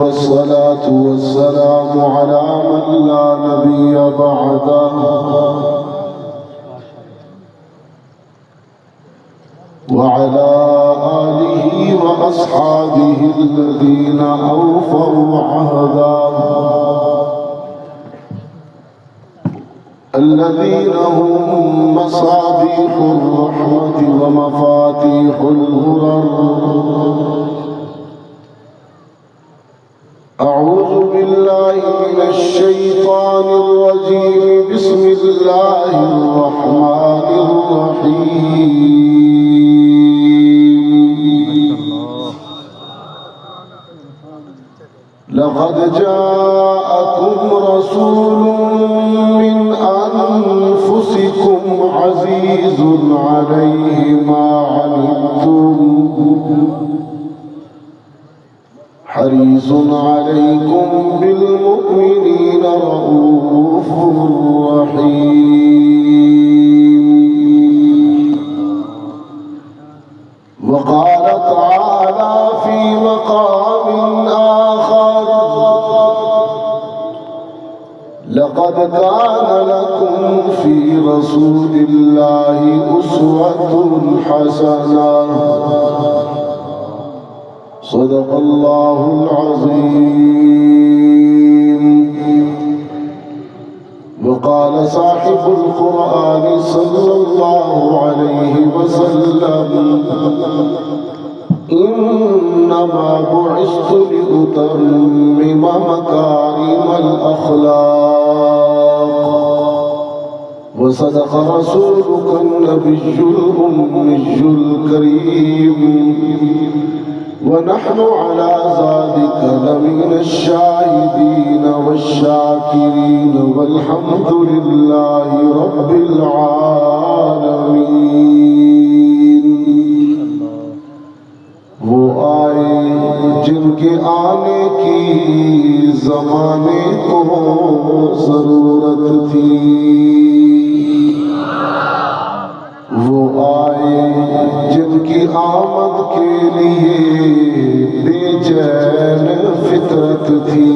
والصلاة والسلام على من لا نبي بعده وعلى آله وأصحابه الذين أوفوا عهدا الذين هم مصابيح الرحمة ومفاتيح الغرر. أعوذ بالله من الشيطان الرجيم. بسم الله الرحمن الرحيم. لقد جاءكم رسول من أنفسكم عزيز عليه ما عنتم حريص عليكم بالمؤمنين رؤوف رحيم. وقال تعالى في مقام آخر: لقد كان لكم في رسول الله أسوة حسنة. صدق الله العظيم. وقال صاحب القرآن صلى الله عليه وسلم: إنما بعثت لأتمم مكارم الأخلاق. وصدق رسولك النبي الأمي الكريم. ونحن على ذلك لمن الشاهدين والشاكرين والحمد لله رب العالمين. وہ آئے جن کے آنے کی زمانے کو ضرورت تھی، وہ آئے جن کی آمد کے لیے بے چین فطرت تھی،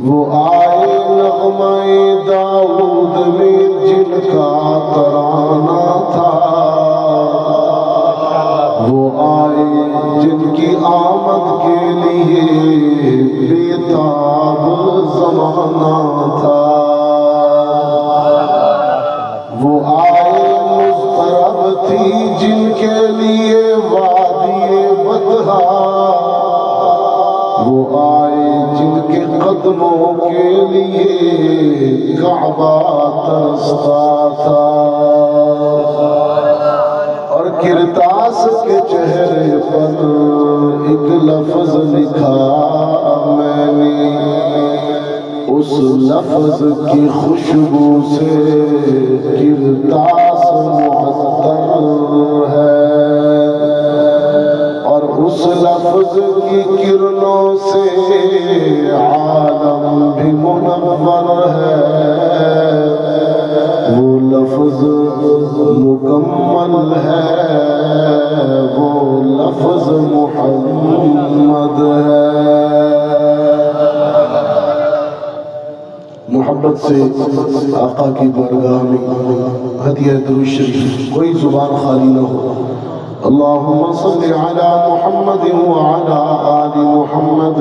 وہ آئے نغمہ داؤد میں جن کا ترانہ تھا، وہ آئے جن کی آمد کے لیے بے تاب زمانہ تھا، وہ آئے مضطرب تھی جن کے لیے وادی بطحا، وہ آئے جن کے قدموں کے لیے کعبہ ترستا تھا، اور کرتاس کے چہرے پر ایک لفظ لکھا میں نے، اس لفظ کی خوشبو سے کرتاس معطر ہے، اور اس لفظ کی کرنوں سے عالم بھی منور ہے۔ وہ لفظ مکمل ہے، وہ لفظ محمد ہے۔ محبت سے آقا کی بارگاہ میں ہدیہ درود شریف، کوئی زبان خالی نہ ہو۔ اللہم صل علی محمد وعلی آل محمد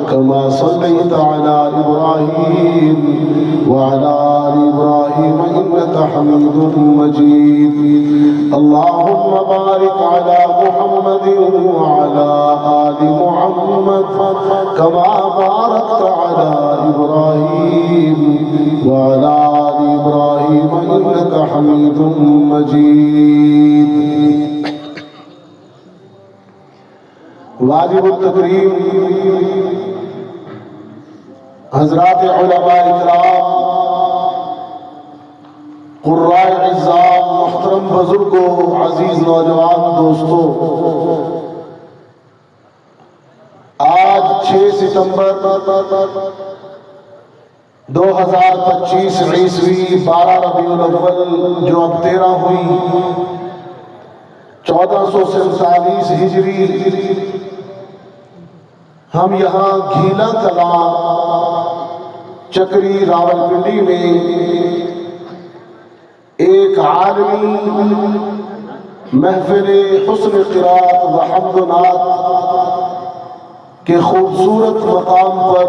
کما صلیت علی ابراہیم وعلی آل ابراہیم انک حمید مجید۔ اللہم بارک علی محمد وعلی آل محمد کما بارکت علی ابراہیم وعلی آل ابراہیم انک حمید مجید۔ واجب التکریم حضرات علماء اکرام، قرائے اعزام، محترم بزرگوں، عزیز نوجوان دوستوں، آج 6 ستمبر 2025 عیسوی 12 ربیع الاول جو اب 13 ہوئی 1447 ہجری ہم یہاں گھیلا کلاں چکری راولپنڈی میں ایک عالمی محفل حسن قرات و حمد و نعت کے خوبصورت مقام پر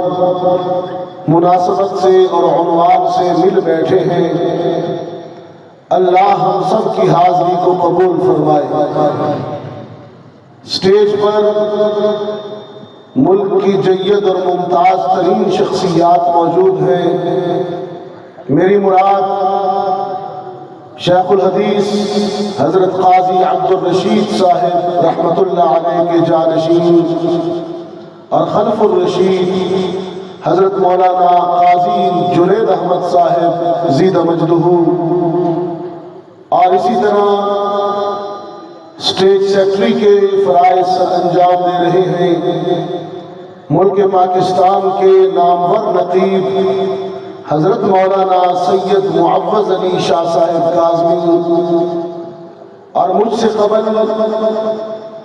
مناسبت سے اور عنوان سے مل بیٹھے ہیں۔ اللہ ہم سب کی حاضری کو قبول فرمائے۔ اسٹیج پر ملک کی جید اور ممتاز ترین شخصیات موجود ہیں۔ میری مراد شیخ الحدیث حضرت قاضی عبدالرشید صاحب رحمۃ اللہ علیہ کے جانشین اور خلف الرشید حضرت مولانا قاضی جنید احمد صاحب زید مجدہ، اور اسی طرح اسٹیٹ سیکرٹری کے فرائض سر انجام دے رہے ہیں ملک پاکستان کے نامور نقیب حضرت مولانا سید معوض علی شاہ صاحب کاظمی، اور مجھ سے قبل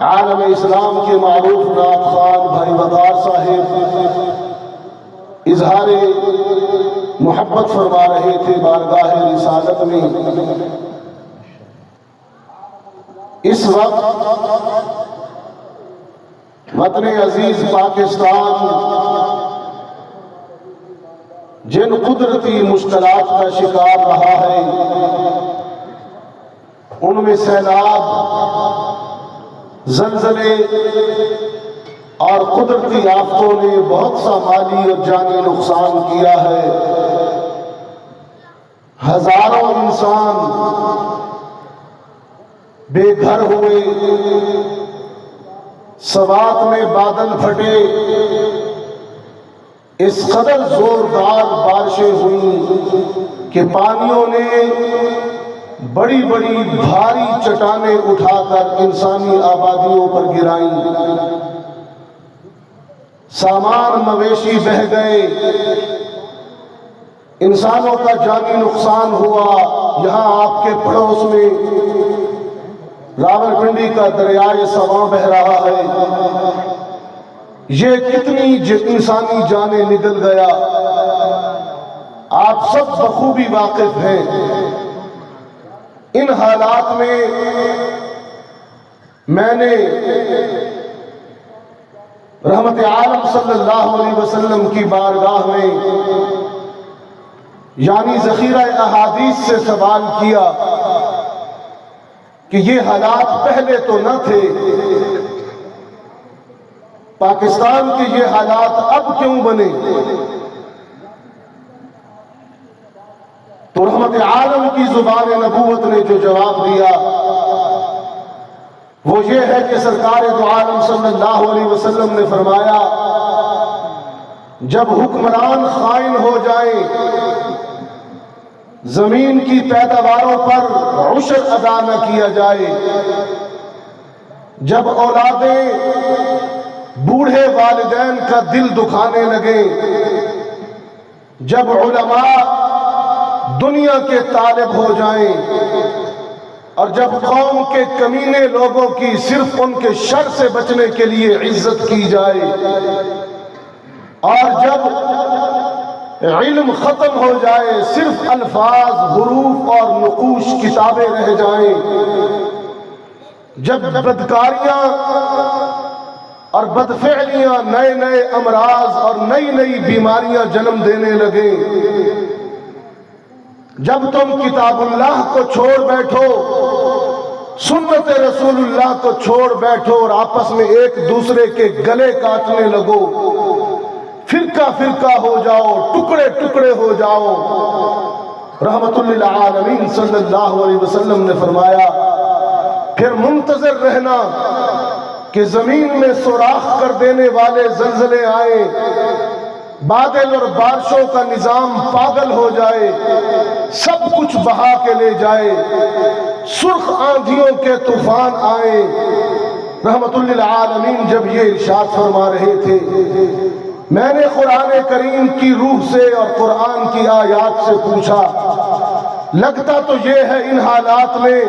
عالم اسلام کے معروف نعت خوان بھائی وقار صاحب اظہار محبت فرما رہے تھے بارگاہ رسالت میں۔ اس وقت وطن عزیز پاکستان جن قدرتی مشکلات کا شکار رہا ہے، ان میں سیلاب، زلزلے اور قدرتی آفتوں نے بہت سا مالی اور جانی نقصان کیا ہے۔ ہزاروں انسان بے گھر ہوئے، سوات میں بادل پھٹے، اس قدر زوردار بارشیں ہوئیں کہ پانیوں نے بڑی بڑی بھاری چٹانیں اٹھا کر انسانی آبادیوں پر گرائیں، سامان مویشی بہہ گئے، انسانوں کا جانی نقصان ہوا۔ یہاں آپ کے پڑوس میں راولپنڈی کا دریائے سواں بہہ رہا ہے، یہ کتنی انسانی جانیں نگل گیا، آپ سب بخوبی واقف ہیں۔ ان حالات میں میں نے رحمت عالم صلی اللہ علیہ وسلم کی بارگاہ میں یعنی ذخیرہ احادیث سے سوال کیا کہ یہ حالات پہلے تو نہ تھے، پاکستان کے یہ حالات اب کیوں بنے؟ تو رحمت عالم کی زبان نبوت نے جو جواب دیا وہ یہ ہے کہ سرکار دو عالم صلی اللہ علیہ وسلم نے فرمایا، جب حکمران خائن ہو جائیں، زمین کی پیداواروں پر عشر ادا نہ کیا جائے، جب اولادیں بوڑھے والدین کا دل دکھانے لگے، جب علماء دنیا کے طالب ہو جائیں، اور جب قوم کے کمینے لوگوں کی صرف ان کے شر سے بچنے کے لیے عزت کی جائے، اور جب علم ختم ہو جائے، صرف الفاظ، حروف اور نقوش کتابیں رہ جائیں، جب بدکاریاں اور بدفعلیاں نئے نئے امراض اور نئی نئی بیماریاں جنم دینے لگیں، جب تم کتاب اللہ کو چھوڑ بیٹھو، سنت رسول اللہ کو چھوڑ بیٹھو اور آپس میں ایک دوسرے کے گلے کاٹنے لگو، فرقہ فرقہ ہو جاؤ، ٹکڑے ٹکڑے ہو جاؤ، رحمت للعالمین صلی اللہ علیہ وسلم نے فرمایا پھر منتظر رہنا کہ زمین میں سوراخ کر دینے والے زلزلے آئیں، بادل اور بارشوں کا نظام پاگل ہو جائے، سب کچھ بہا کے لے جائے، سرخ آندھیوں کے طوفان آئے۔ رحمت للعالمین جب یہ ارشاد فرما رہے تھے، میں نے قرآن کریم کی روح سے اور قرآن کی آیات سے پوچھا، لگتا تو یہ ہے ان حالات میں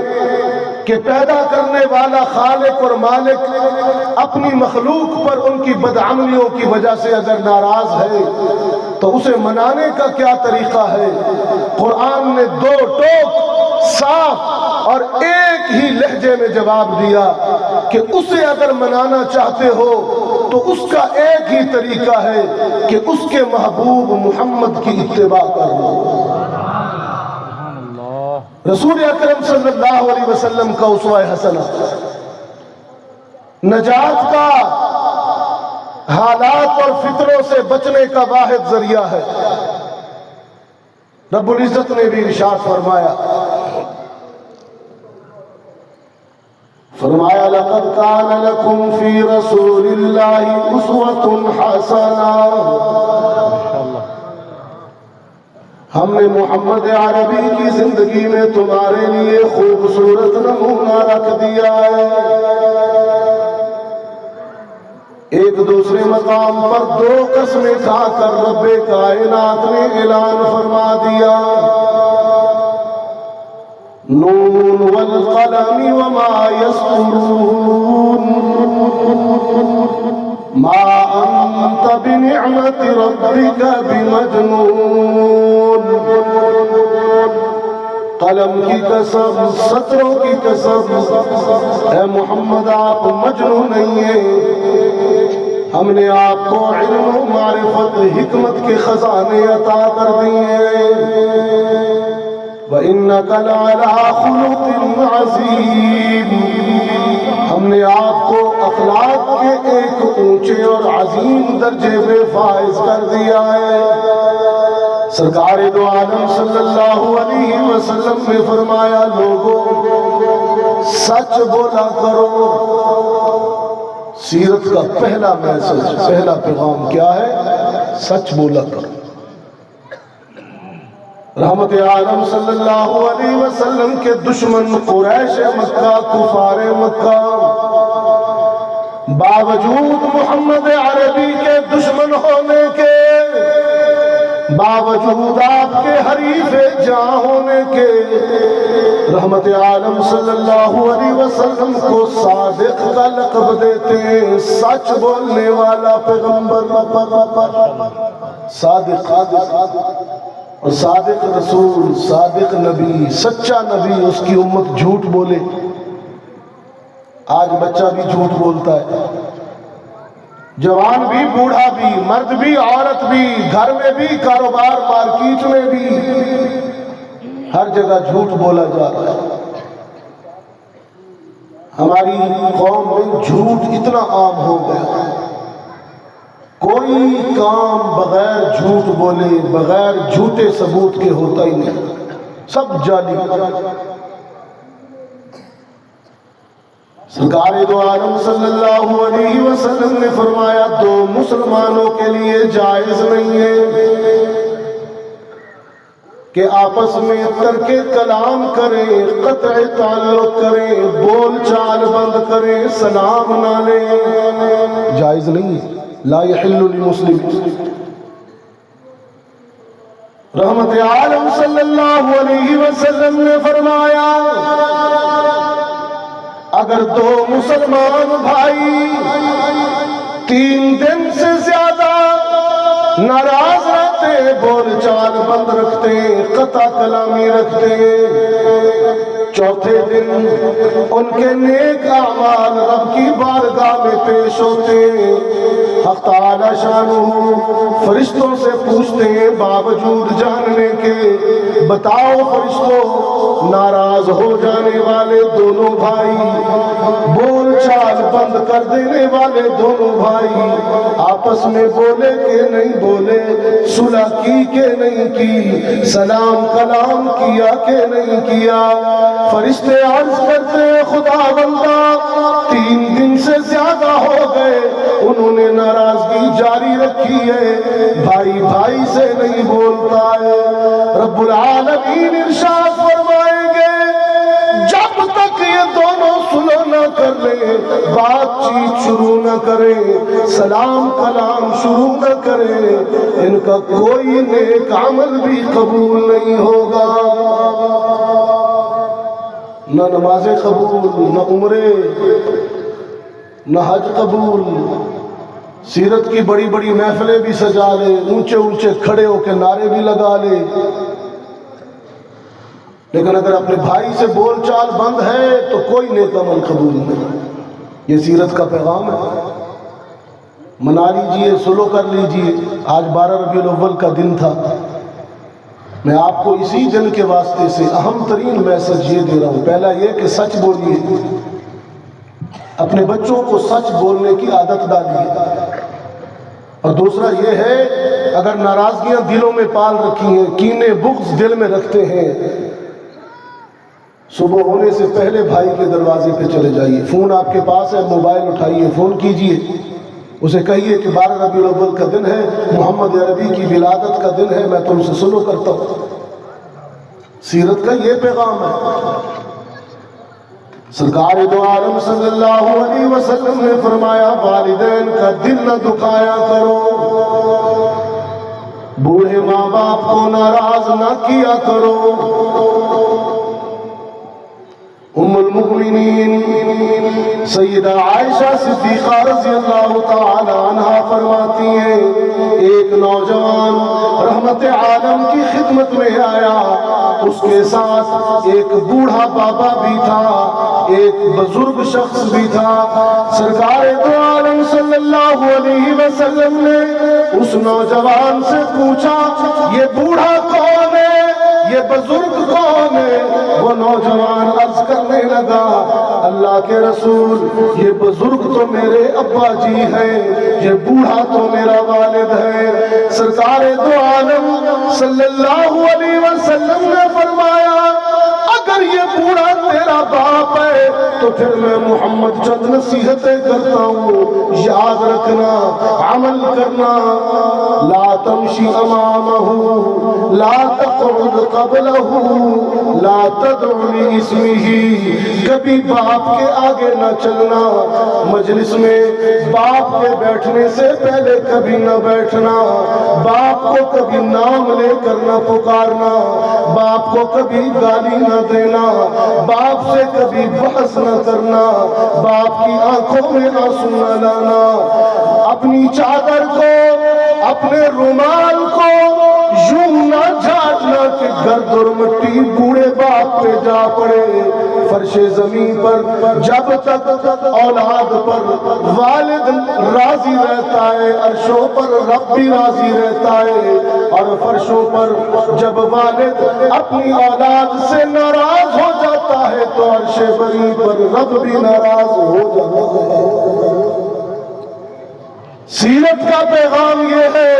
کہ پیدا کرنے والا خالق اور مالک اپنی مخلوق پر ان کی بدعملیوں کی وجہ سے اگر ناراض ہے تو اسے منانے کا کیا طریقہ ہے؟ قرآن نے دو ٹوک صاف اور ایک ہی لہجے میں جواب دیا کہ اسے اگر منانا چاہتے ہو تو اس کا ایک ہی طریقہ ہے کہ اس کے محبوب محمد کی اتباع کر لو۔ رسول اکرم صلی اللہ علیہ وسلم کا اسوہ حسنہ نجات کا، حالات اور فطروں سے بچنے کا واحد ذریعہ ہے۔ رب العزت نے بھی ارشاد فرمایا لَقَدْ كَانَ لَكُمْ فِي رَسُولِ اللَّهِ أُسْوَةٌ حَسَنَةٌ، ہم نے محمد عربی کی زندگی میں تمہارے لیے خوبصورت نمونہ رکھ دیا ہے۔ ایک دوسرے مقام پر دو قسمیں کھا کر رب کائنات نے اعلان فرما دیا، نون والقلم وما يسطرون ما انت بنعمت ربك بمجنون۔ قلم کی قسم، سطروں کی قسم، اے محمد آپ مجنون نہیں ہیں، ہم نے آپ کو علم و معرفت حکمت کے خزانے عطا کر دیے، وَإِنَّكَ لَعَلَىٰ خُلُقٍ عَظِيمٍ، ہم نے آپ کو اخلاق کے ایک اونچے اور عظیم درجے میں فائز کر دیا ہے۔ سرکار دو عالم صلی اللہ علیہ وسلم نے فرمایا لوگوں سچ بولا کرو۔ سیرت کا پہلا میسج، پہلا پیغام کیا ہے؟ سچ بولا کرو۔ رحمت عالم صلی اللہ علیہ وسلم کے دشمن قریش مکہ، کفار مکہ، باوجود محمد عربی کے دشمن ہونے کے، باوجود آپ کے حریف جاں ہونے کے، رحمت عالم صلی اللہ علیہ وسلم کو صادق کا لقب دیتے ہیں، سچ بولنے والا پیغمبر، صادق اور صادق رسول، صادق نبی، سچا نبی، اس کی امت جھوٹ بولے۔ آج بچہ بھی جھوٹ بولتا ہے، جوان بھی، بوڑھا بھی، مرد بھی، عورت بھی، گھر میں بھی، کاروبار، مارکیٹ میں بھی، ہر جگہ جھوٹ بولا جا رہا ہے۔ ہماری قوم میں جھوٹ اتنا عام ہو گیا، کوئی کام بغیر جھوٹ بولے، بغیر جھوٹے ثبوت کے ہوتا ہی نہیں، سب جعلی۔ سرکار دو عالم صلی اللہ علیہ وسلم نے فرمایا دو مسلمانوں کے لیے جائز نہیں ہے کہ آپس میں ترک کلام کریں، قطع تعلق کریں، بول چال بند کریں، سلام نہ لیں، جائز نہیں ہے، لا یحل لمسلم۔ رحمت عالم صلی اللہ علیہ وسلم نے فرمایا اگر دو مسلمان بھائی 3 دن سے زیادہ ناراض رہتے، بول چال بند رکھتے، قطع کلامی رکھتے، چوتھے دن ان کے نیک اعمال رب کی بارگاہ میں پیش ہوتے، حق تعالی شانہ فرشتوں سے پوچھتے ہیں باوجود جاننے کے، بتاؤ فرشتوں ناراض ہو جانے والے دونوں بھائی، بول چال بند کر دینے والے دونوں بھائی آپس میں بولے کہ نہیں بولے، صلح کی کہ نہیں کی، سلام کلام کیا کہ نہیں کیا؟ فرشتے عرض کرتے ہیں خدا بندہ 3 دن سے زیادہ ہو گئے، انہوں نے ناراضگی جاری رکھی ہے، بھائی بھائی سے نہیں بولتا ہے۔ رب العالمین ارشاد فرمائیں گے جب تک یہ دونوں صلح نہ کر لیں، بات چیت شروع نہ کریں، سلام کلام شروع نہ کریں، ان کا کوئی نیک عمل بھی قبول نہیں ہوگا، نہ نمازیں قبول، نہ عمرے، نہ حج قبول، سیرت کی بڑی بڑی محفلیں بھی سجا لے، اونچے اونچے کھڑے ہو کے نعرے بھی لگا لے، لیکن اگر اپنے بھائی سے بول چال بند ہے تو کوئی نیک عمل قبول نہیں۔ یہ سیرت کا پیغام ہے۔ منا لیجئے، سلو کر لیجئے۔ آج 12 ربیع الاول کا دن تھا، میں آپ کو اسی دن کے واسطے سے اہم ترین میسج یہ دے رہا ہوں۔ پہلا یہ کہ سچ بولیے، اپنے بچوں کو سچ بولنے کی عادت ڈالیے، اور دوسرا یہ ہے اگر ناراضگیاں دلوں میں پال رکھی ہیں، کینے بغض دل میں رکھتے ہیں، صبح ہونے سے پہلے بھائی کے دروازے پہ چلے جائیے، فون آپ کے پاس ہے، موبائل اٹھائیے، فون کیجئے، اسے کہیے کہ 12 ربیع الاول کا دن ہے، محمد عربی کی ولادت کا دن ہے، میں تم سے سلو کرتا ہوں۔ سیرت کا یہ پیغام ہے۔ سرکار دو عالم صلی اللہ علیہ وسلم نے فرمایا والدین کا دل نہ دکھایا کرو، بوڑھے ماں باپ کو ناراض نہ کیا کرو۔ ام المؤمنین سیدہ عائشہ صدیقہ رضی اللہ تعالی عنہا فرماتی ہیں ایک نوجوان رحمت عالم کی خدمت میں آیا، اس کے ساتھ ایک بوڑھا بابا بھی تھا، ایک بزرگ شخص بھی تھا۔ سرکار دو عالم صلی اللہ علیہ وسلم نے اس نوجوان سے پوچھا یہ بوڑھا کون ہے، یہ بزرگ کون ہے؟ وہ نوجوان عرض کرنے لگا اللہ کے رسول یہ بزرگ تو میرے ابا جی ہیں، یہ بوڑھا تو میرا والد ہے۔ سرکار دو عالم صلی اللہ علیہ وسلم نے فرمایا اگر یہ بوڑھا تیرا باپ ہے تو پھر میں محمد چند نصیحتیں کرتا ہوں، یاد رکھنا، عمل کرنا، لا تمشی امامہ، لا تقعد قبلہ، لا تدع لاسمہ، کبھی باپ کے آگے نہ چلنا، مجلس میں باپ کے بیٹھنے سے پہلے کبھی نہ بیٹھنا، باپ کو کبھی نام لے کر نہ پکارنا، باپ کو کبھی گالی نہ دینا، باپ سے کبھی بحث نہ کرنا، باپ کی آنکھوں میں آنسو نہ لانا، اپنی چادر کو، اپنے رومال کو یوں نہ جھاڑنا کہ گرد اور مٹی بوڑھے باپ پہ جا پڑے۔ فرش زمین پر جب تک اولاد پر والد راضی رہتا ہے، عرشوں پر رب بھی راضی رہتا ہے، اور فرشوں پر جب والد اپنی اولاد سے ناراض ہو جاتا ہے تو عرش بری پر رب بھی ناراض ہو جاتا ہے۔ سیرت کا پیغام یہ ہے،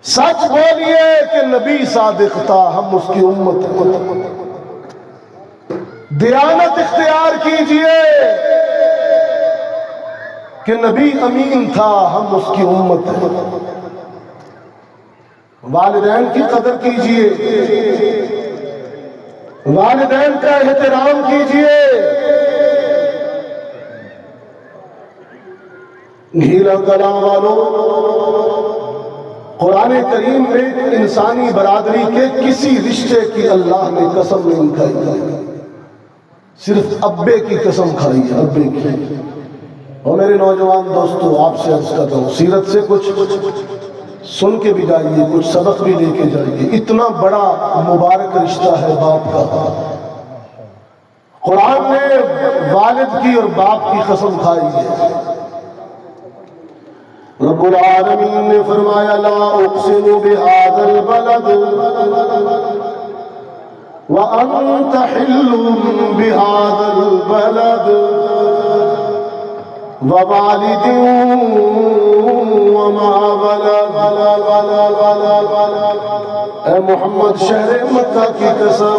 سچ بولیے کہ نبی صادق تھا، ہم اس کی امت ہیں۔ دیانت اختیار کیجئے کہ نبی امین تھا، ہم اس کی امت ہیں۔ والدین کی قدر کیجئے، والدین کا احترام کیجئے۔ گھیلا کلام والوں، قرآن کریم میں انسانی برادری کے کسی رشتے کی اللہ نے قسم نہیں کھائی، صرف ابے کی قسم کھائی ہے، ابے کی۔ اور میرے نوجوان دوستو آپ سے عرض کرتا ہوں سیرت سے کچھ سن کے بھی جائیے، کچھ سبق بھی لے کے جائیے۔ اتنا بڑا مبارک رشتہ ہے باپ کا۔ قرآن نے والد کی اور باپ کی قسم کھائی ہے۔ رب العالمین نے فرمایا لا اقسم بهذا البلد وانت حل بهذا البلد ووالد وما ولد۔ اے محمد شہر مکہ کی قسم،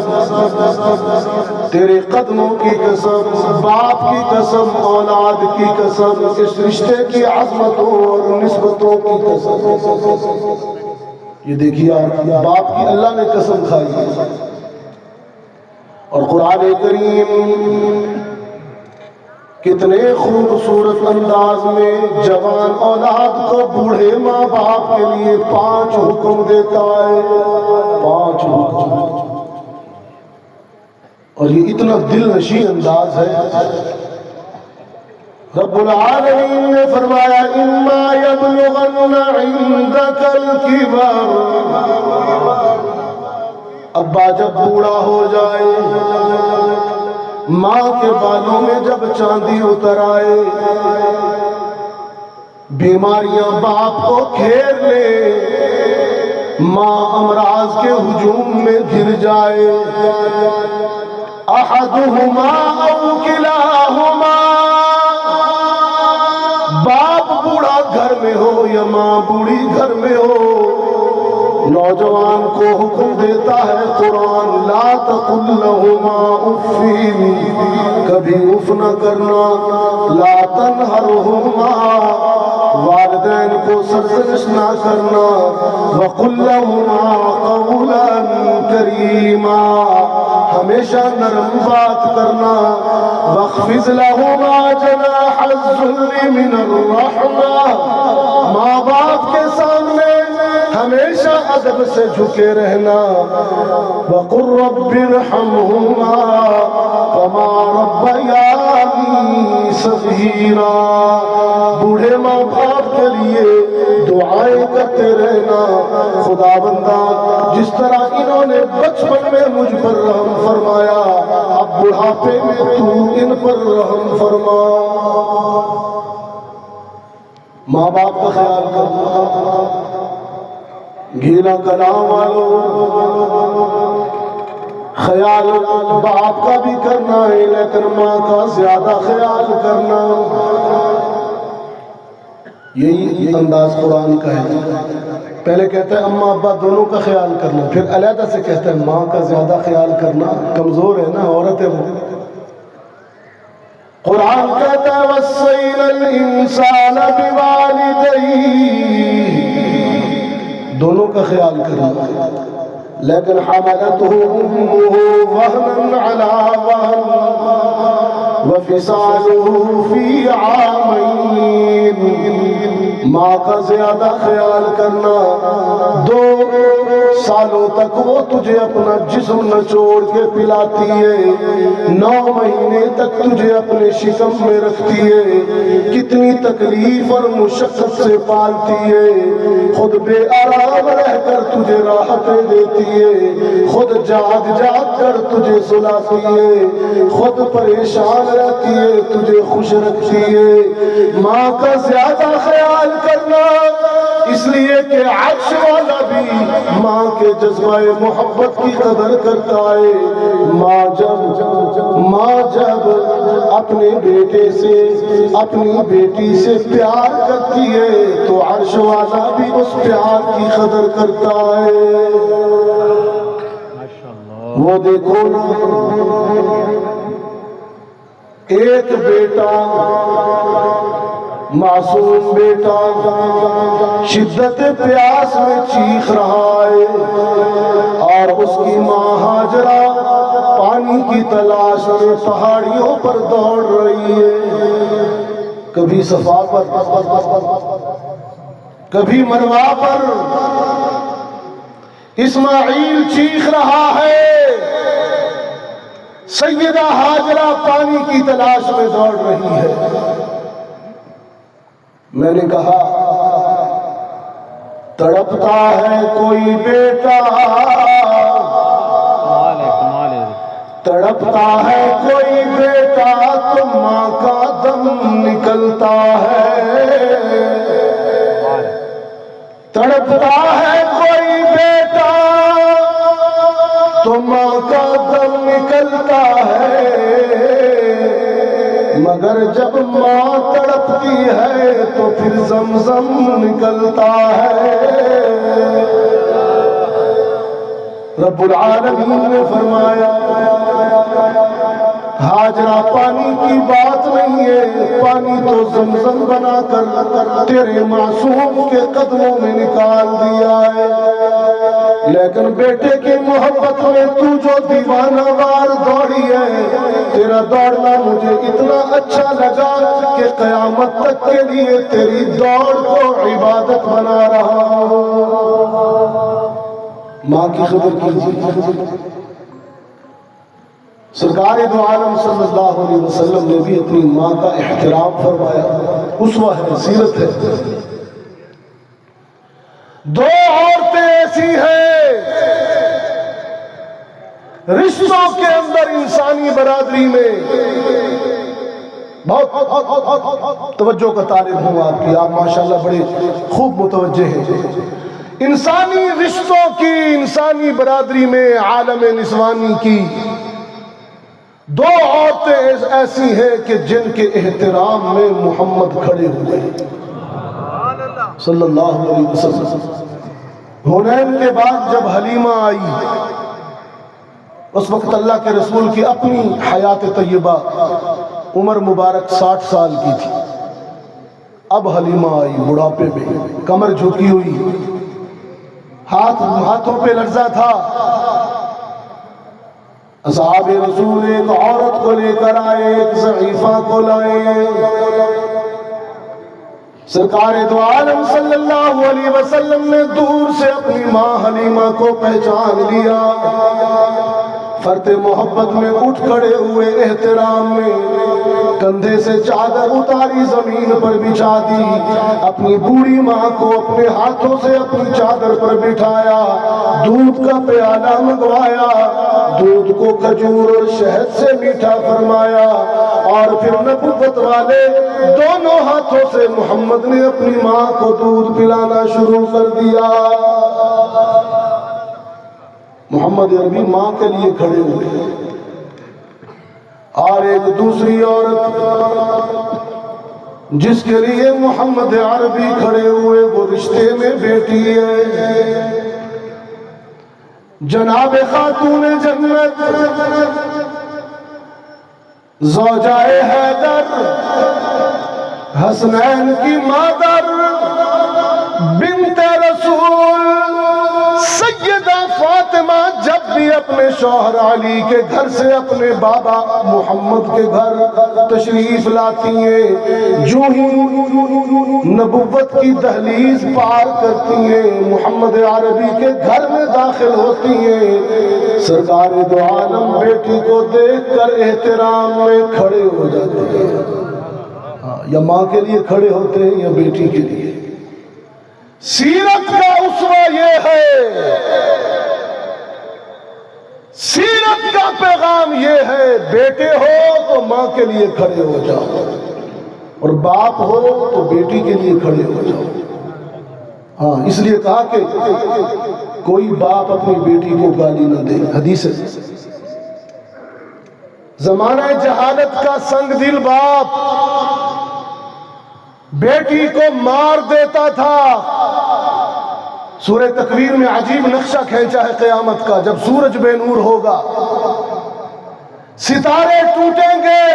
تیرے قدموں کی قسم، باپ کی قسم، اولاد کی قسم، اس رشتے کی عظمتوں اور نسبتوں کی قسم۔ یہ دیکھیے باپ کی اللہ نے قسم کھائی ہے۔ اور قرآن کریم کتنے خوبصورت انداز میں جوان اولاد کو بوڑھے ماں باپ کے لیے 5 حکم دیتا ہے، 5 حکم۔ اور یہ اتنا دل نشین انداز ہے. رب العالمین نے فرمایا اما یبلغن عندک الکبر، ابا جب بوڑھا ہو جائے، ماں کے بالوں میں جب چاندی اتر آئے، بیماریاں باپ کو گھیر لے، ماں امراض کے ہجوم میں گر جائے، احدہما او کلاہما، باپ بوڑھا گھر میں ہو یا ماں بوڑھی گھر میں ہو، نوجوان کو حکم دیتا ہے قرآن لا تقل لہما اف، کبھی اف نہ کرنا، لا تنہرہما، والدین کو سرزنش نہ کرنا، وقل لہما قولا کریما، ہمیشہ نرم بات کرنا، واخفض لہما جناح الذل من الرحمہ، ماں باپ کے سامنے ہمیشہ ادب سے جھکے رہنا، وقل رب ارحمہما کما ربیانی صغیرا، بوڑھے ماں باپ کے لیے دعائیں کرتے رہنا، خدا بندہ جس طرح انہوں نے بچپن میں مجھ پر رحم فرمایا، اب بڑھاپے میں تو ان پر رحم فرما. ماں باپ کا خیال کرنا، گیلا کلام والوں، خیال باپ کا بھی کرنا ہے لیکن ماں کا زیادہ خیال کرنا. یہی انداز قرآن کا ہے. پہلے کہتا ہے اماں ابا دونوں کا خیال کرنا، پھر علیحدہ سے کہتا ہے ماں کا زیادہ خیال کرنا، کمزور ہے نا، عورت ہے وہ. قرآن کہتا ہے وَصَّيْنَا الْإِنسَانَ بِوَالِدَيْهِ، دونوں کا خیال کرنا، لیکن حملته أمه وهنا على وهن وفصاله في عامين، ماں کا زیادہ خیال کرنا، 2 سالوں تک وہ تجھے اپنا جسم نچوڑ کے پلاتی ہے، 9 مہینے تک تجھے اپنے شکم میں رکھتی ہے، کتنی تکلیف اور مشقت سے پالتی ہے، خود بے آرام رہ کر تجھے راحتیں دیتی ہے، خود جاگ جاگ کر تجھے سلاتی ہے، خود پریشان رہتی ہے تجھے خوش رکھتی ہے. ماں کا زیادہ خیال کرنا، اس لیے کہ عرش والا بھی ماں کے جذبہ محبت کی قدر کرتا ہے. ماں جب اپنے بیٹے سے اپنی بیٹی سے پیار کرتی ہے تو عرش والا بھی اس پیار کی قدر کرتا ہے. وہ دیکھو نا، ایک بیٹا، معصوم بیٹا شدت پیاس میں چیخ رہا ہے اور اس کی ماں ہاجرہ پانی کی تلاش میں پہاڑیوں پر دوڑ رہی ہے، کبھی صفا پر کبھی مروہ پر. اسماعیل چیخ رہا ہے، سیدہ ہاجرہ پانی کی تلاش میں دوڑ رہی ہے. میں نے کہا تڑپتا ہے کوئی بیٹا، تڑپتا ہے کوئی بیٹا تو ماں کا دم نکلتا ہے، تڑپتا ہے کوئی بیٹا تو ماں کا دم نکلتا ہے، مگر جب ماں تڑپتی ہے تو پھر زمزم نکلتا ہے. رب العالمین نے فرمایا ہاجرہ پانی کی بات نہیں ہے، پانی تو زمزم بنا کر تیرے معصوم کے قدموں میں نکال دیا ہے، لیکن بیٹے کی محبت میں تو جو دیوانہ وار دوڑی ہے، تیرا دوڑنا مجھے اتنا اچھا لگا کہ قیامت تک کے لیے تیری دوڑ کو عبادت بنا رہا ہوں. ماں کی قدر کیجیے. سرکار دو عالم صلی اللہ علیہ وسلم نے بھی اپنی ماں کا احترام فرمایا، اسوہ ہے، سیرت ہے۔ دو عورتیں ایسی ہیں رشتوں کے اندر، انسانی برادری میں، بہت توجہ کا طالب ہوں آپ کی، آپ ماشاءاللہ بڑے خوب متوجہ ہیں۔ انسانی رشتوں کی، انسانی برادری میں، عالم نسوانی کی دو عورتیں ایسی ہیں کہ جن کے احترام میں محمد کھڑے ہوئے صلی اللہ علیہ وسلم۔ حنین کے بعد جب حلیمہ آئی، اس وقت اللہ کے رسول کی اپنی حیات طیبہ عمر مبارک 60 سال کی تھی۔ اب حلیمہ آئی بڑھاپے میں، کمر جھکی ہوئی، ہاتھوں پہ لرزہ تھا۔ اصحاب رسول ایک عورت کو لے کر آئے، ایک ضعیفہ کو لائے۔ سرکار دو عالم صلی اللہ علیہ وسلم نے دور سے اپنی ماں حلیمہ کو پہچان لیا، فرط محبت میں اٹھ کھڑے ہوئے، احترام میں کندھے سے چادر اتاری، زمین پر بچھا دی، اپنی بوڑھی ماں کو اپنے ہاتھوں سے اپنی چادر پر بٹھایا، دودھ کا پیالہ منگوایا، دودھ کو کھجور اور شہد سے میٹھا فرمایا، اور پھر نبوت والے دونوں ہاتھوں سے محمد نے اپنی ماں کو دودھ پلانا شروع کر دیا۔ محمد عربی ماں کے لیے کھڑے ہوئے، اور ایک دوسری عورت جس کے لیے محمد عربی کھڑے ہوئے، وہ رشتے میں بیٹی ہے، جناب خاتون جنت زوجائے حیدر، حسنین کی مادر، بنت رسول سیدہ فاطمہ جب بھی اپنے شوہر علی کے گھر سے اپنے بابا محمد کے گھر تشریف لاتی ہیں، جو ہی نبوت کی دہلیز پار کرتی ہیں، محمد عربی کے گھر میں داخل ہوتی ہیں، سرکار دو عالم بیٹی کو دیکھ کر احترام میں کھڑے ہو جاتے ہیں، یا ماں کے لیے کھڑے ہوتے ہیں یا بیٹی کے لیے۔ سیرت کا اسوہ یہ ہے، سیرت کا پیغام یہ ہے، بیٹے ہو تو ماں کے لیے کھڑے ہو جاؤ، اور باپ ہو تو بیٹی کے لیے کھڑے ہو جاؤ۔ ہاں، اس لیے کہا کہ کوئی باپ اپنی بیٹی کو گالی نہ دے، حدیث ہے۔ زمانہ جہالت کا سنگ دل باپ بیٹی کو مار دیتا تھا۔ سورہ تکویر میں عجیب نقشہ کھینچا ہے قیامت کا، جب سورج بے نور ہوگا، ستارے ٹوٹیں گے،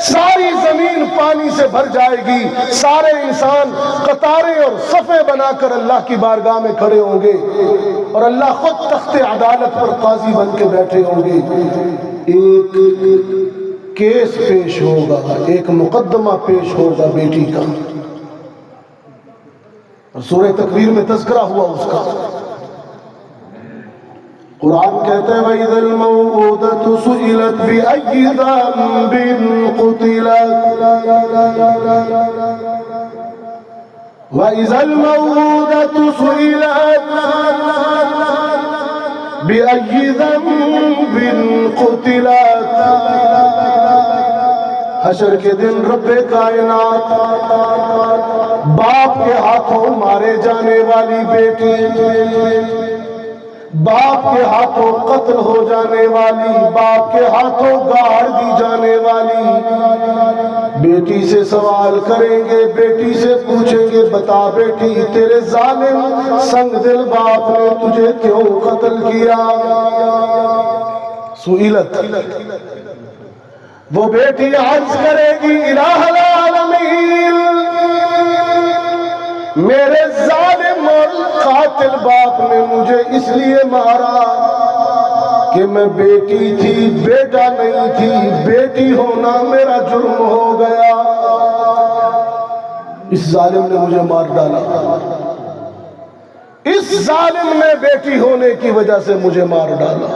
ساری زمین پانی سے بھر جائے گی، سارے انسان قطاریں اور صفیں بنا کر اللہ کی بارگاہ میں کھڑے ہوں گے، اور اللہ خود تخت عدالت پر قاضی بن کے بیٹھے ہوں گے۔ ایک کیس پیش ہوگا، ایک مقدمہ پیش ہوگا بیٹی کا، اور سورہ تکویر میں تذکرہ ہوا اس کا۔ قرآن کہتا ہے وَإِذَا الْمَوْءُودَةُ سُئِلَتْ بِأَيِّ ذَنبٍ قُتِلَتْ وَإِذَا الْمَوْءُودَةُ سُئِلَتْ بِأَيِّ ذَنبٍ قُتِلَتْ۔ حشر کے دن رب کائنات باپ کے ہاتھوں مارے جانے والی بیٹی، باپ کے ہاتھوں قتل ہو جانے والی، باپ کے ہاتھوں گاڑ دی جانے والی بیٹی سے سوال کریں گے، بیٹی سے پوچھیں گے بتا بیٹی تیرے ظالم سنگ دل باپ نے تجھے کیوں قتل کیا؟ سئلت، وہ بیٹی عرض کرے گی الہ العالمین، میرے ظالم اور قاتل باپ نے مجھے اس لیے مارا کہ میں بیٹی تھی، بیٹا نہیں تھی، بیٹی ہونا میرا جرم ہو گیا، اس ظالم نے مجھے مار ڈالا، اس ظالم نے بیٹی ہونے کی وجہ سے مجھے مار ڈالا۔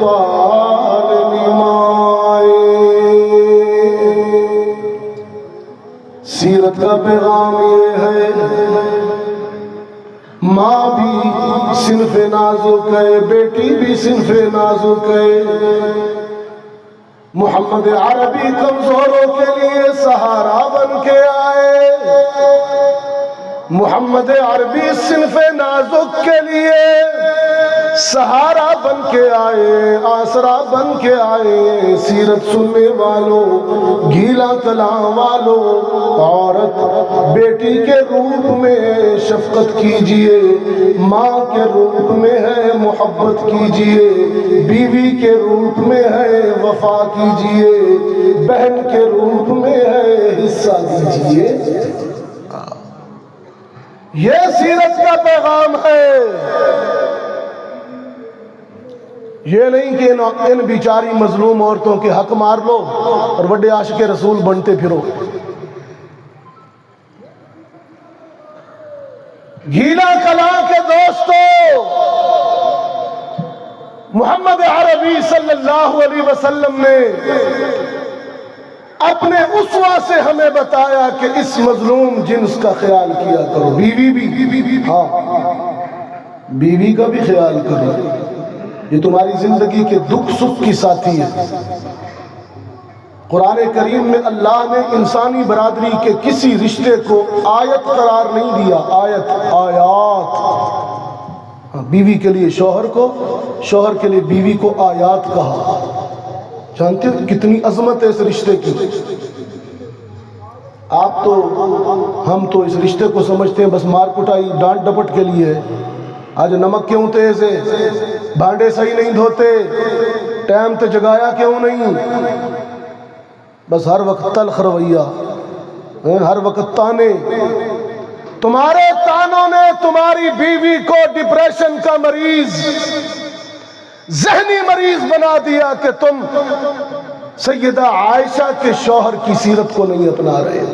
پال نمائے۔ سیرت کا پیغام یہ ہے ماں بھی صنف نازک ہے، بیٹی بھی صنف نازک ہے۔ محمد عربی کمزوروں کے لیے سہارا بن کے آئے، محمد عربی صنف نازک کے لیے سہارا بن کے آئے، آسرا بن کے آئے۔ سیرت سننے والوں، گیلا کلام والوں، عورت بیٹی کے روپ میں شفقت کیجئے، ماں کے روپ میں ہے محبت کیجئے، بیوی کے روپ میں ہے وفا کیجئے، بہن کے روپ میں ہے حصہ دیجئے۔ یہ سیرت کا پیغام ہے۔ یہ نہیں کہ ان بیچاری مظلوم عورتوں کے حق مار لو اور بڑے عاشق رسول بنتے پھرو۔ گیلا کلاں کے دوستو، محمد عربی صلی اللہ علیہ وسلم نے اپنے اسوہ سے ہمیں بتایا کہ اس مظلوم جنس کا خیال کیا کرو۔ بیوی بھی، ہاں بیوی کا بھی خیال کرو، یہ تمہاری زندگی کے دکھ سکھ کی ساتھی ہے۔ قرآن کریم میں اللہ نے انسانی برادری کے کسی رشتے کو آیت قرار نہیں دیا، آیات۔ بیوی کے لیے شوہر کو، شوہر کے لیے بیوی کو آیات کہا۔ جانتے ہو کتنی عظمت ہے اس رشتے کی؟ ہم تو اس رشتے کو سمجھتے ہیں بس مار کٹائی ڈانٹ ڈپٹ کے لیے۔ آج نمک کیوں تیز ہے، بھانڈے صحیح نہیں دھوتے، ٹائم تے جگایا کیوں نہیں، بس ہر وقت تلخ رویہ، ہر وقت تانے۔ تمہارے تانوں نے تمہاری بیوی کو ڈپریشن کا مریض، ذہنی مریض بنا دیا کہ تم سیدہ عائشہ کے شوہر کی سیرت کو نہیں اپنا رہے۔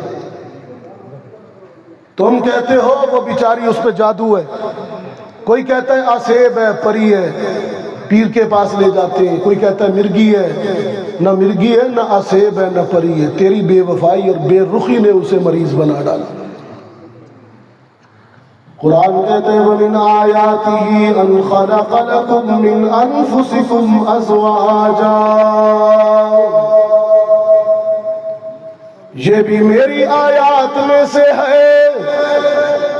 تم کہتے ہو وہ بیچاری اس پہ جادو ہے، کوئی کہتا ہے آسیب ہے، پری ہے، پیر کے پاس لے جاتے ہیں، کوئی کہتا ہے مرگی ہے۔ نہ مرگی ہے، نہ آسیب ہے، نہ پری ہے، تیری بے وفائی اور بے رخی نے اسے مریض بنا ڈالا۔ قرآن کہتے ہیں وَمِنْ آيَاتِهِ أَنْ خَلَقَ لَكُم مِّنْ أَنفُسِكُمْ أَزْوَاجًا۔ یہ بھی میری آیات میں سے ہے،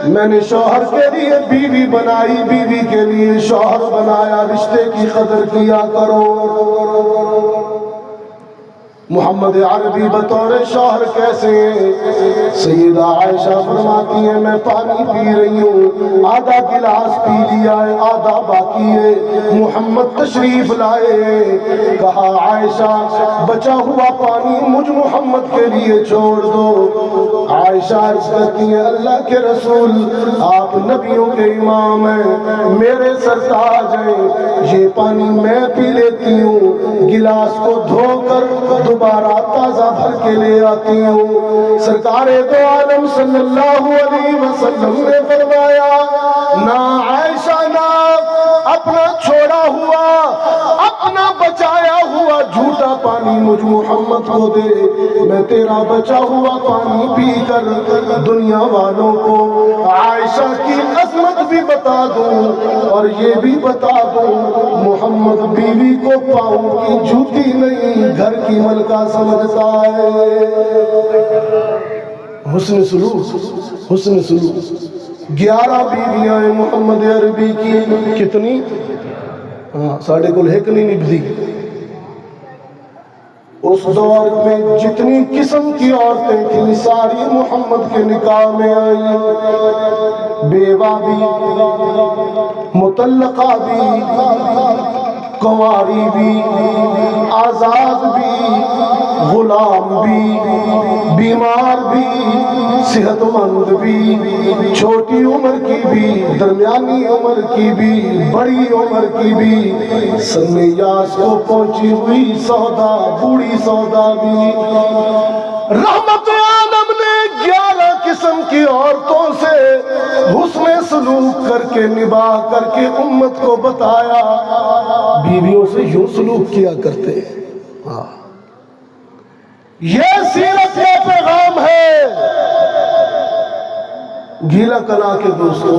میں نے شوہر کے لیے بیوی بنائی، بیوی کے لیے شوہر بنایا، رشتے کی قدر کیا کرو۔ محمد عربی بطور شوہر کیسے ہیں؟ سیدہ عائشہ فرماتی ہیں میں پانی پی رہی ہوں، آدھا گلاس پی لیا ہے، آدھا باقی ہے۔ محمد تشریف لائے، کہا عائشہ بچا ہوا پانی مجھ محمد کے لیے چھوڑ دو۔ عائشہ عرض کرتی ہیں اللہ کے رسول آپ نبیوں کے امام ہیں، میرے سرتاج ہیں، یہ پانی میں پی لیتی ہوں، گلاس کو دھو کر دوبارہ تازہ بھر کے لے آتی ہوں۔ سرکار دو عالم صلی اللہ علیہ وسلم نے فرمایا نہ عائشہ نہ اپنا چھوڑا ہوا، اپنا بچایا ہوا جھوٹا پانی مجھ محمد کو دے، میں تیرا بچا ہوا پانی پی کر دنیا والوں کو عائشہ کی عظمت بھی بتا دوں اور یہ بھی بتا دوں محمد بیوی کو پاؤں کی جھوٹی نہیں گھر کی ملکہ سمجھتا ہے۔ حسن سلوک، حسن سلوک۔ 11 بیویاں ہیں محمد عربی کی، کتنی؟ ساڑھے کل ایک نہیں نبھی۔ اس دور میں جتنی قسم کی عورتیں تھیں ساری محمد کے نکاح میں آئی، بیوہ بھی، مطلقہ بھی، کنواری بھی، آزاد بھی، غلام بھی، بیمار بھی، صحت مند بھی، چھوٹی عمر کی بھی، درمیانی عمر کی بھی، بڑی عمر کی بھی، سن یاس کو پہنچی ہوئی سودا، بوڑھی سودا بھی۔ رحمت عالم نے 11 قسم کی عورتوں سے حسن سلوک کر کے نباہ کر کے امت کو بتایا بیویوں سے یوں سلوک کیا کرتے ہیں. ہاں یہ سیرت کا پیغام ہے. گیلا کلا کے دوستوں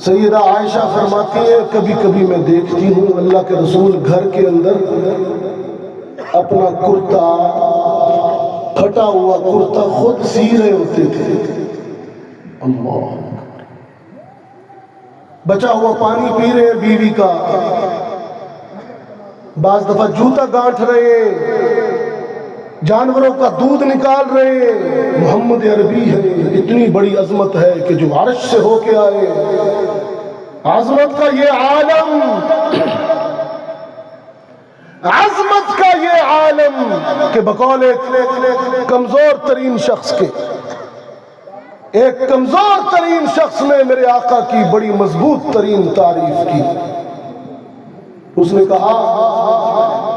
سیدہ عائشہ فرماتی ہے کبھی کبھی میں دیکھتی ہوں اللہ کے رسول گھر کے اندر اپنا کرتا پھٹا ہوا کرتا خود سی رہے ہوتے تھے. اللہ بچا ہوا پانی پی رہے ہیں بیوی کا, بعض دفعہ جوتا گانٹھ رہے ہیں, جانوروں کا دودھ نکال رہے ہیں. محمد عربی ہے, اتنی بڑی عظمت ہے کہ جو عرش سے ہو کے آئے. عظمت کا یہ عالم, عظمت کا یہ عالم کہ بقول ایک کمزور ترین شخص کے, ایک کمزور ترین شخص نے میرے آقا کی بڑی مضبوط ترین تعریف کی. اس نے کہا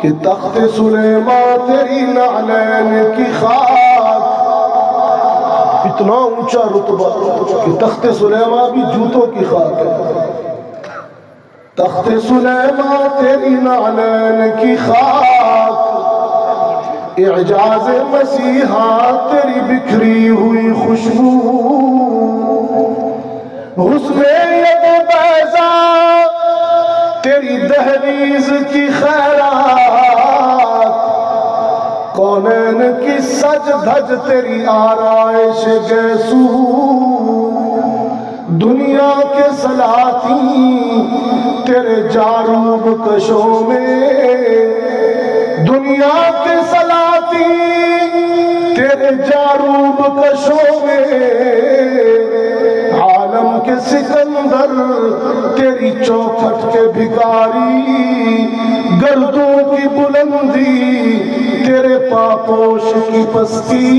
کہ تخت سلیمان تیری نعلین کی خاک, اتنا اونچا رتبہ کہ تخت سلیمان بھی جوتوں کی خاک ہے. تخت سلیمان تیری نعلین کی خاک, اعجاز مسیحا تیری بکھری ہوئی خوشبو, حسن ید بیضا تیری دہلیز کی خیرات, کونین کی سج دھج تیری آرائش گیسو, دنیا کے سلاطین تیرے جاروب کشوں میں, دنیا کے سلاطین تیرے جاروب کشوں میں, عالم کے سکندر تیری چوکھٹ کے بھکاری, گردوں کی بلندی تیرے پاپوش کی پستی,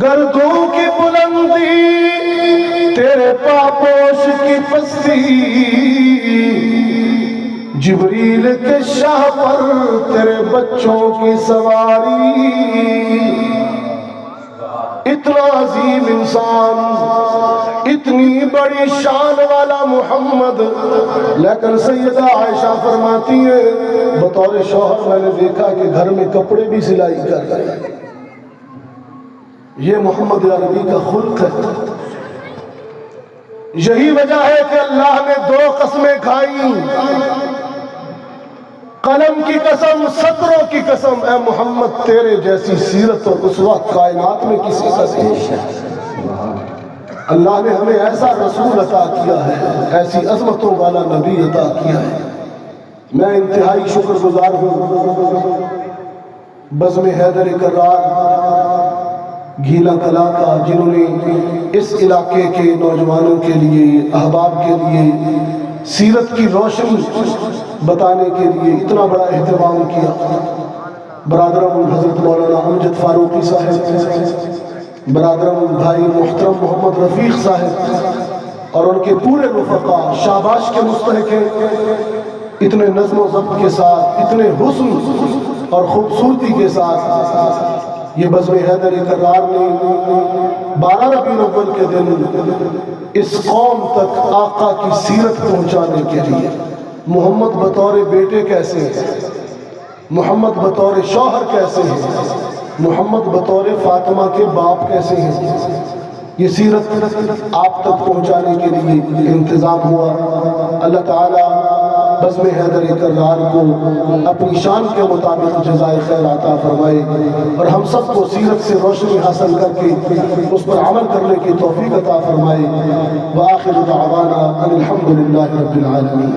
گردوں کی بلندی تیرے پاپوش کی پستی, جبریل کے شاہ پر تیرے بچوں کی سواری. اتنا عظیم انسان, اتنی بڑی شان والا محمد, لیکن سیدہ عائشہ فرماتی ہے بطور شوہر میں نے دیکھا کہ گھر میں کپڑے بھی سلائی کر رہے ہیں. یہ محمد عربی کا خلق ہے. یہی وجہ ہے کہ اللہ نے 2 قسمیں کھائی, قلم کی قسم, سطروں کی قسم, اے محمد تیرے جیسی سیرت اور اسوہ کائنات میں کسی کا نہیں. اللہ نے ہمیں ایسا رسول عطا کیا ہے, ایسی عظمتوں والا نبی عطا کیا ہے. میں انتہائی شکر گزار ہوں بزم حیدر کرار گیلا کلا کا, جنہوں نے اس علاقے کے نوجوانوں کے لیے, احباب کے لیے سیرت کی روشنی بتانے کے لیے اتنا بڑا اہتمام کیا. برادرم حضرت مولانا امجد فاروقی صاحب, برادرم بھائی محترم محمد رفیق صاحب اور ان کے پورے رفقا شاباش کے مستحق ہیں. اتنے نظم و ضبط کے ساتھ, اتنے حسن اور خوبصورتی کے ساتھ یہ بزم حیدر کرار نے 12 ربیع الاول کے دن اس قوم تک آقا کی سیرت پہنچانے کے لیے, محمد بطور بیٹے کیسے ہیں, محمد بطور شوہر کیسے ہیں, محمد بطور فاطمہ کے باپ کیسے ہیں, یہ سیرت آپ تک پہنچانے کے لیے انتظام ہوا. اللہ تعالیٰ بزم حیدر کرار کو اپنی شان کے مطابق جزائے خیر عطا فرمائے اور ہم سب کو سیرت سے روشنی حاصل کر کے اس پر عمل کرنے کی توفیق عطا فرمائے. وآخر دعوانا ان الحمد للہ رب العالمین.